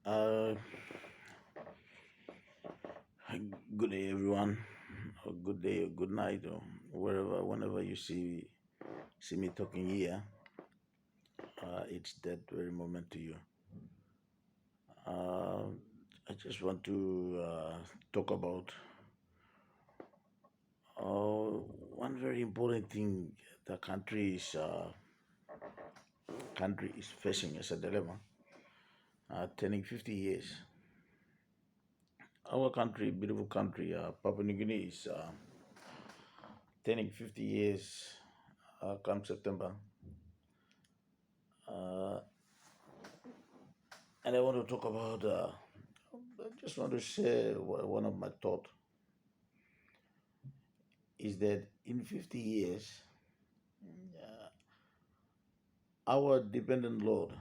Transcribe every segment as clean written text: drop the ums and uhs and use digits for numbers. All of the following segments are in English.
Uh, Good day, everyone. Or good day, or good night, or whenever you see me talking here. It's that very moment to you. Uh, I just want to talk about one very important thing the country is facing as a dilemma. Turning 50 years. Our country, beautiful country, Papua New Guinea, is turning 50 years come September. Uh, and I want to talk about. I just want to share one of my thought is that in 50 years, uh, our dependent Lord,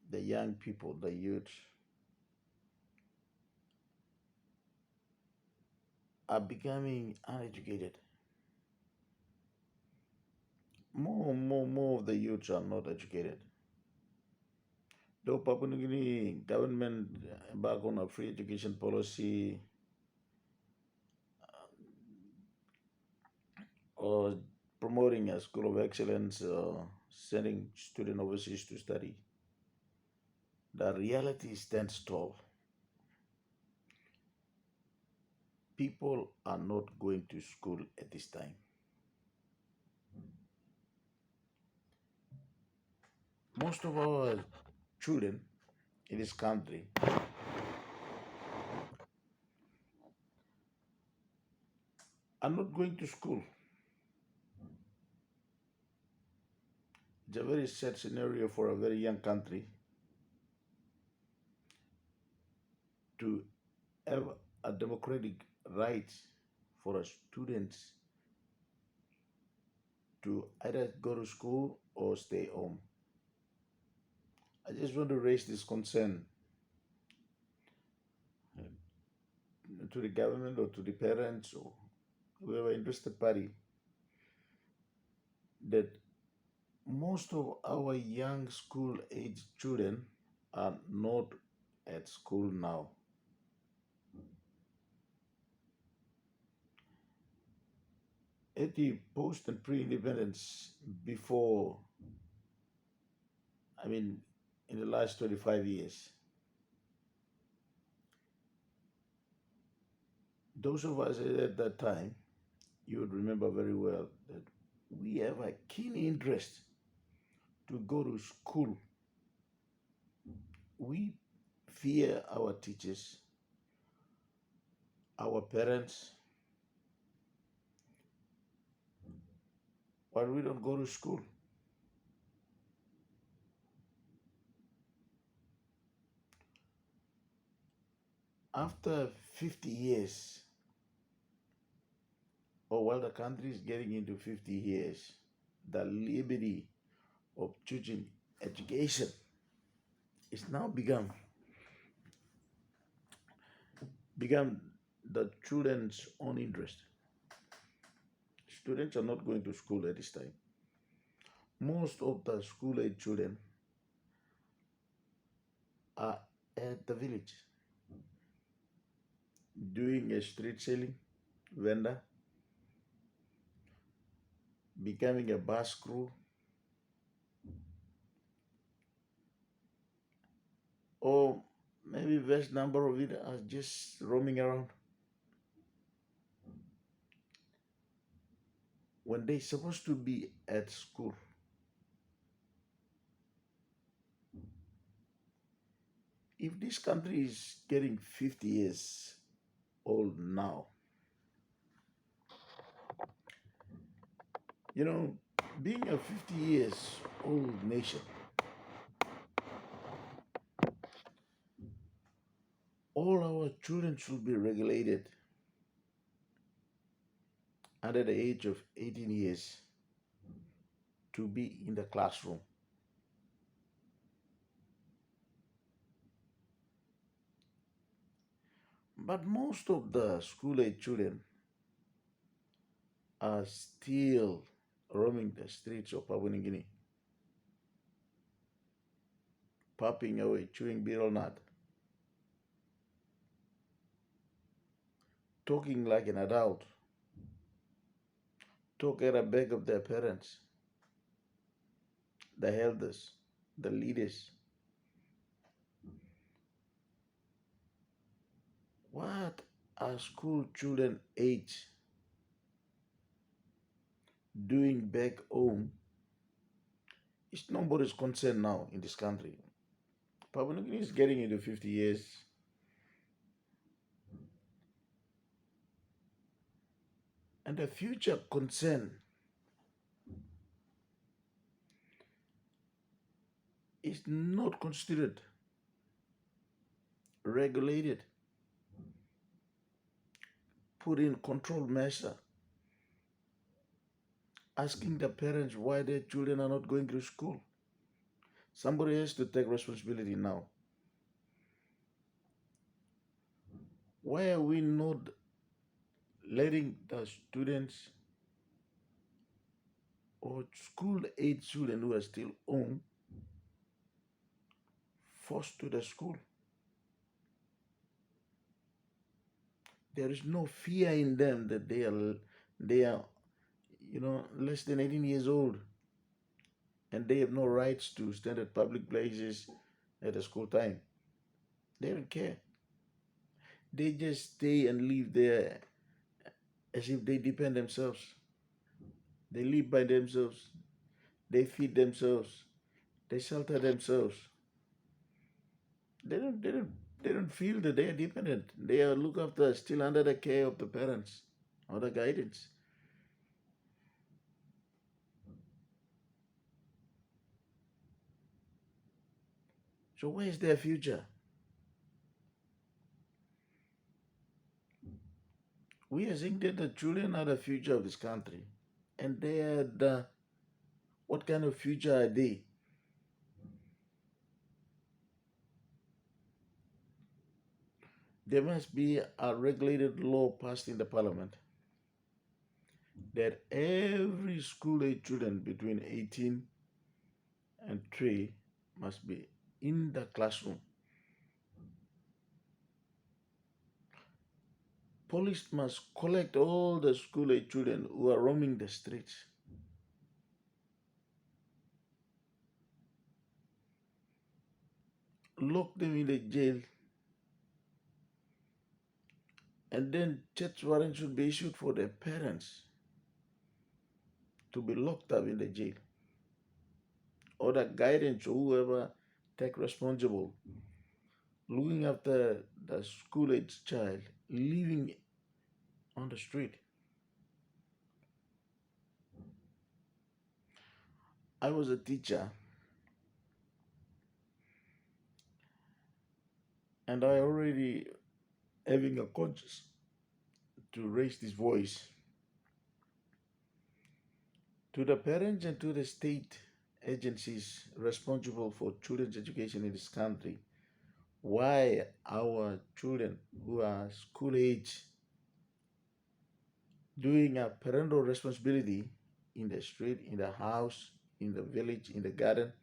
the young people, the youth, are becoming uneducated. More of the youths are not educated. Though Papua New Guinea government embarked on a free education policy or promoting a school of excellence, sending students overseas to study, the reality stands tall. People are not going to school at this time. Most of our children in this country are not going to school. It's a very sad scenario for a very young country to have a democratic right for a students to either go to school or stay home. I just want to raise this concern to the government or to the parents or whoever interested party that most of our young school age children are not at school now. At the post and pre independence, before, I mean, in the last 25 years, those of us at that time, you would remember very well that we have a keen interest to go to school. We fear our teachers, our parents, but we don't go to school. After 50 years, or while the country is getting into 50 years, the liberty of choosing education is now become the children's own interest. Students are not going to school at this time. Most of the school age children are at the village doing a street selling, vendor, becoming a bus crew, or maybe vast number of it are just roaming around when they're supposed to be at school. If this country is getting 50 years old now, you know, being a 50 years old nation, all our children should be regulated under the age of 18 years to be in the classroom. But most of the school age children are still roaming the streets of Papua New Guinea, popping away, chewing betel nut. talking like an adult, talk at the back of their parents, the elders, the leaders. What are school children age doing back home is nobody's concern now in this country. Papua New Guinea is getting into 50 years, and the future concern is not considered, regulated, put in control measure, asking the parents why their children are not going to school. Somebody has to take responsibility now. Why are we not letting the students or school age children who are still home forced to the school? There is no fear in them that they are less than 18 years old and they have no rights to stand at public places at the school time. They don't care. They just stay and live there as if they depend themselves. They live by themselves. They feed themselves. They shelter themselves. They don't. They don't. They don't feel that they are dependent. They are looked after, still under the care of the parents or the guidance. So where is their future? We are saying that the children are the future of this country, and they are the. What kind of future are they? There must be a regulated law passed in the parliament that every school age children between 18 and 3 must be in the classroom. Police must collect all the school age children who are roaming the streets, lock them in the jail, and then church warrants should be issued for their parents to be locked up in the jail, or the guidance or whoever take responsible looking after the school age child living on the street. I was a teacher and I already having a conscience to raise this voice to the parents and to the state agencies responsible for children's education in this country. Why our children who are school age doing a parental responsibility in the street, in the house, in the village, in the garden,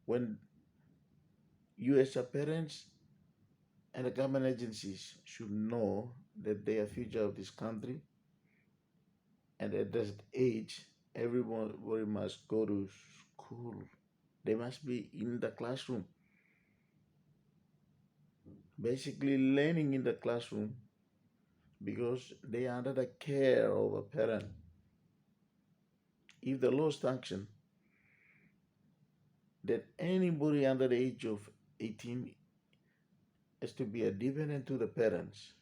when you as a parents and the government agencies should know that they are future of this country, and at that age everybody must go to school. They must be in the classroom, basically learning in the classroom because they are under the care of a parent. If the law sanctions that anybody under the age of 18 is to be a dependent to the parents,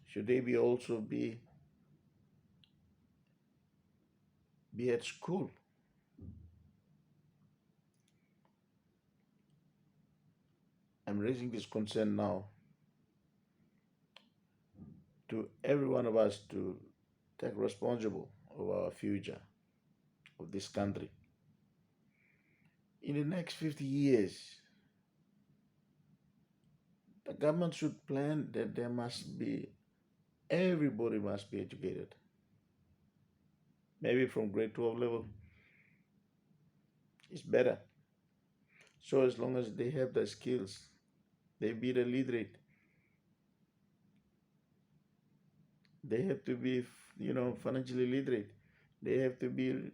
should they be also be at school? I'm raising this concern now to every one of us to take responsible of our future of this country. In the next 50 years, the government should plan that there must be everybody must be educated. Maybe from grade 12 level is better. So as long as they have the skills, they be the literate, They have to be, financially literate. They have to be,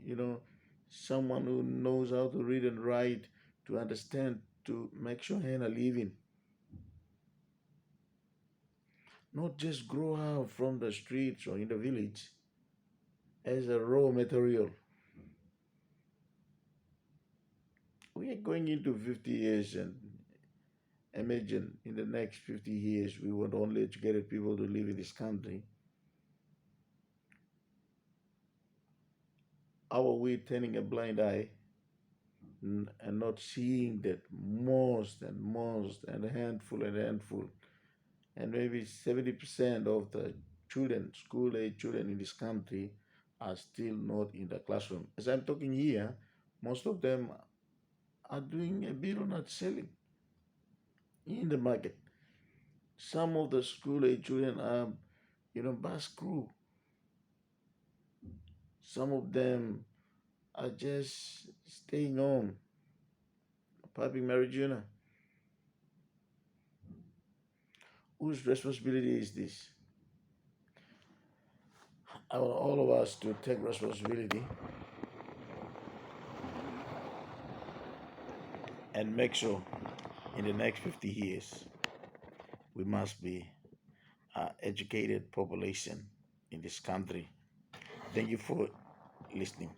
you know, someone who knows how to read and write, to understand, to make sure hand a living, not just grow out from the streets or in the village as a raw material. We are going into 50 years, and imagine in the next 50 years, we want only educated people to live in this country. How are we turning a blind eye and not seeing that most and a handful, and maybe 70% of the children, school age children in this country, are still not in the classroom? As I'm talking here, most of them are doing a bit of not selling in the market. Some of the school age children are, bus crew. Some of them are just staying home, popping marijuana. Whose responsibility is this? I want all of us to take responsibility and make sure in the next 50 years we must be an educated population in this country. Thank you for listening.